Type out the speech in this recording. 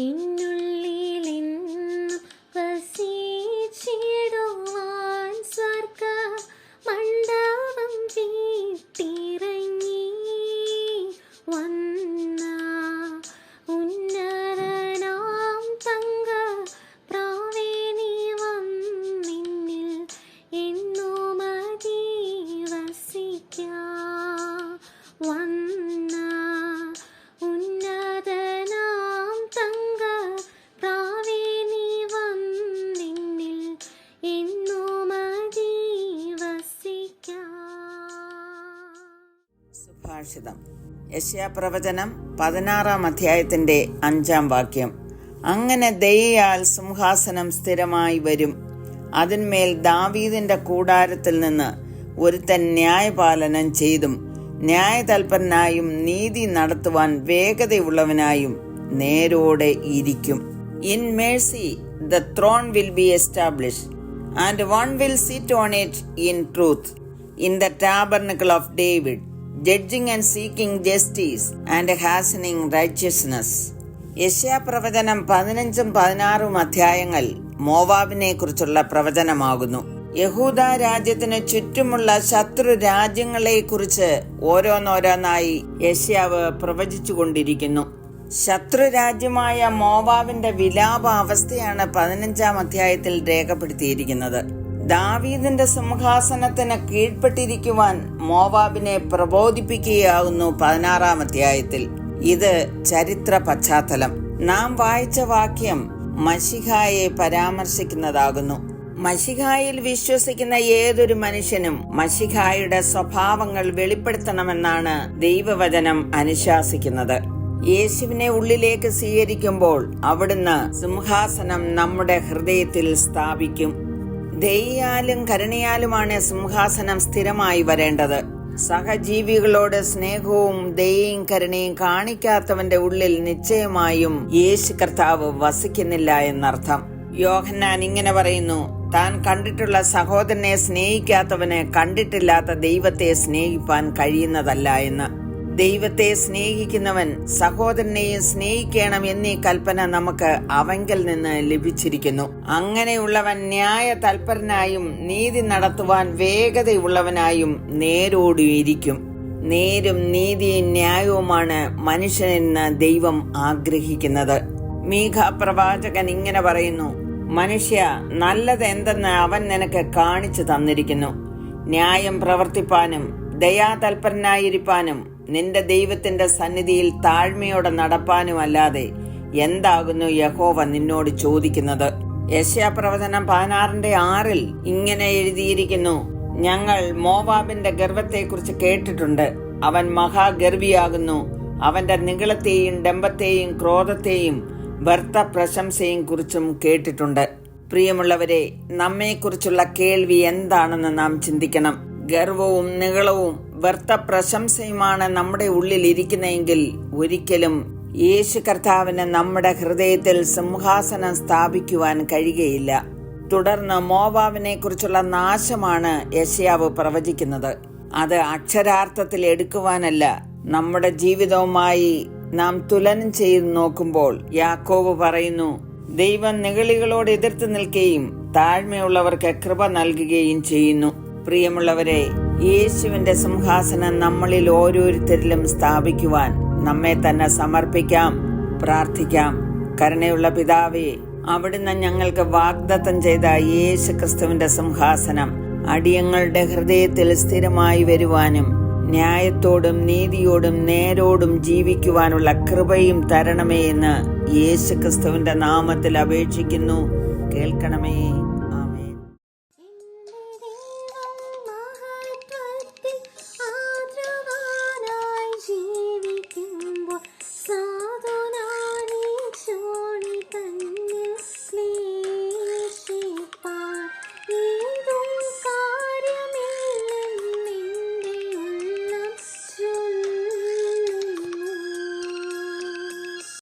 എന്നുള്ളിലെന്നും വസിച്ചിടുവാൻ സ്വർഗ മണ്ഡപം വീട്ടിറങ്ങി വന്ന ഉന്നതനാം തങ്ക പ്രാവേണി വന്നിന്നിൽ എന്നും അധിവസിക്കാം വന്ന ഉന്നതനാം തങ്ക പ്രാവേണി വന്നിന്നിൽ എന്നും അധിവസിക്കാം. സുഭാഷിതം യെശയ്യാപ്രവചനം 16-ാം അധ്യായത്തിന്റെ 5-ാം വാക്യം. അങ്ങനെ ദയയാൽ സിംഹാസനം സ്ഥിരമായി വരും, അതിന്മേൽ ദാവീദിന്റെ കൂടാരത്തിൽ നിന്ന് ഒരുത്തൻ ന്യായപാലനം ചെയ്തും ന്യായതൽപരനായും നീതി നടത്തുവാൻ വേഗതയുള്ളവനായും നേരോടെ ഇരിക്കും. In mercy the throne will be established, and one will sit on it in truth, in the tabernacle of David, judging and seeking justice and hastening righteousness. യെശയ്യാപ്രവചനം 15-ഉം 16-ഉം അധ്യായങ്ങൾ മോവാബിനെ കുറിച്ചുള്ള പ്രവചനമാകുന്നു. യഹൂദ രാജ്യത്തിന് ചുറ്റുമുള്ള ശത്രു രാജ്യങ്ങളെ കുറിച്ച് ഓരോന്നോരോന്നായി യെശയ്യാവ് പ്രവചിച്ചുകൊണ്ടിരിക്കുന്നു. ശത്രു രാജ്യമായ മോവാബിന്റെ വിലാപ അവസ്ഥയാണ് 15-ാം അധ്യായത്തിൽ രേഖപ്പെടുത്തിയിരിക്കുന്നത്. ദാവീദിന്റെ സിംഹാസനത്തിന് കീഴ്പ്പെട്ടിരിക്കുവാൻ മോവാബിനെ പ്രബോധിപ്പിക്കുകയാകുന്നു 16-ാം അധ്യായത്തിൽ. ഇത് ചരിത്ര പശ്ചാത്തലം. നാം വായിച്ച വാക്യം മശിഹായെ പരാമർശിക്കുന്നതാകുന്നു. മശിഹായിൽ വിശ്വസിക്കുന്ന ഏതൊരു മനുഷ്യനും മശിഹായുടെ സ്വഭാവങ്ങൾ വെളിപ്പെടുത്തണമെന്നാണ് ദൈവവചനം അനുശാസിക്കുന്നത്. യേശുവിനെ ഉള്ളിലേക്ക് സ്വീകരിക്കുമ്പോൾ അവിടുന്ന് സിംഹാസനം നമ്മുടെ ഹൃദയത്തിൽ സ്ഥാപിക്കും. ദയയാലും കരുണയാലുമാണ് സിംഹാസനം സ്ഥിരമായി വരേണ്ടത്. സഹജീവികളോട് സ്നേഹവും ദയയും കരുണയും കാണിക്കാത്തവന്റെ ഉള്ളിൽ നിശ്ചയമായും യേശു കർത്താവ് വസിക്കുന്നില്ല എന്നർത്ഥം. യോഹന്നാൻ ഇങ്ങനെ പറയുന്നു: താൻ കണ്ടിട്ടുള്ള സഹോദരനെ സ്നേഹിക്കാത്തവന് കണ്ടിട്ടില്ലാത്ത ദൈവത്തെ സ്നേഹിപ്പാൻ കഴിയുന്നതല്ല എന്ന്. ദൈവത്തെ സ്നേഹിക്കുന്നവൻ സഹോദരനെയും സ്നേഹിക്കണം എന്നീ കൽപ്പന നമുക്ക് അവങ്കിൽ നിന്ന് ലഭിച്ചിരിക്കുന്നു. അങ്ങനെയുള്ളവൻ ന്യായ തൽപരനായും നീതി നടത്തുവാൻ വേഗതയുള്ളവനായും നേരോടിയിരിക്കും. നേരും നീതിയും ന്യായവുമാണ് മനുഷ്യനെന്ന് ദൈവം ആഗ്രഹിക്കുന്നത്. മീഖ പ്രവാചകൻ ഇങ്ങനെ പറയുന്നു: മനുഷ്യ, നല്ലത് എന്തെന്ന് അവൻ നിനക്ക് കാണിച്ചു തന്നിരിക്കുന്നു. ന്യായം പ്രവർത്തിപ്പാനും ദയാതൽപരനായിരിക്കാനും നിന്റെ ദൈവത്തിന്റെ സന്നിധിയിൽ താഴ്മയോടെ നടപ്പാനുമല്ലാതെ എന്താകുന്നു യഹോവ നിന്നോട് ചോദിക്കുന്നത്? യെശയ്യാപ്രവചനം 16-ന്റെ 6-ൽ ഇങ്ങനെ എഴുതിയിരിക്കുന്നു: ഞങ്ങൾ മോവാബിന്റെ ഗർവത്തെക്കുറിച്ച് കേട്ടിട്ടുണ്ട്. അവൻ മഹാഗർവിയാകുന്നു. അവന്റെ നിഗളത്തെയും ഡംബത്തെയും ക്രോധത്തെയും വ്യർത്ഥ പ്രശംസയും കുറിച്ചും കേട്ടിട്ടുണ്ട്. പ്രിയമുള്ളവരെ, നമ്മെക്കുറിച്ചുള്ള കേൾവി എന്താണെന്ന് നാം ചിന്തിക്കണം. ഗർവവും നിഗളവും വ്യർത്ഥ പ്രശംസയുമാണ് നമ്മുടെ ഉള്ളിൽ ഇരിക്കുന്നതെങ്കിൽ ഒരിക്കലും യേശു കർത്താവിന് നമ്മുടെ ഹൃദയത്തിൽ സിംഹാസനം സ്ഥാപിക്കുവാൻ കഴിയുകയില്ല. തുടർന്ന് മോവാബിനെ കുറിച്ചുള്ള നാശമാണ് യെശയ്യാവ് പ്രവചിക്കുന്നത്. അത് അക്ഷരാർത്ഥത്തിൽ എടുക്കുവാനല്ല, നമ്മുടെ ജീവിതവുമായി നാം തുലനം ചെയ്ത് നോക്കുമ്പോൾ യാക്കോബ് പറയുന്നു: ദൈവം നിഗളികളോട് എതിർത്ത് നിൽക്കുകയും താഴ്മയുള്ളവർക്ക് കൃപ നൽകുകയും ചെയ്യുന്നു. പ്രിയമുള്ളവരെ, യേശുവിന്റെ സിംഹാസനം നമ്മളിൽ ഓരോരുത്തരിലും സ്ഥാപിക്കുവാൻ നമ്മെ തന്നെ സമർപ്പിക്കാം, പ്രാർത്ഥിക്കാം. കരുണയുള്ള പിതാവേ, അവിടുന്ന് ഞങ്ങൾക്ക് വാഗ്ദത്തം ചെയ്ത യേശു ക്രിസ്തുവിന്റെ സിംഹാസനം അടിയങ്ങളുടെ ഹൃദയത്തിൽ സ്ഥിരമായി വരുവാനും ന്യായത്തോടും നീതിയോടും നേരോടും ജീവിക്കുവാനുള്ള കൃപയും തരണമേ എന്ന് യേശു ക്രിസ്തുവിന്റെ നാമത്തിൽ അപേക്ഷിക്കുന്നു. കേൾക്കണമേ.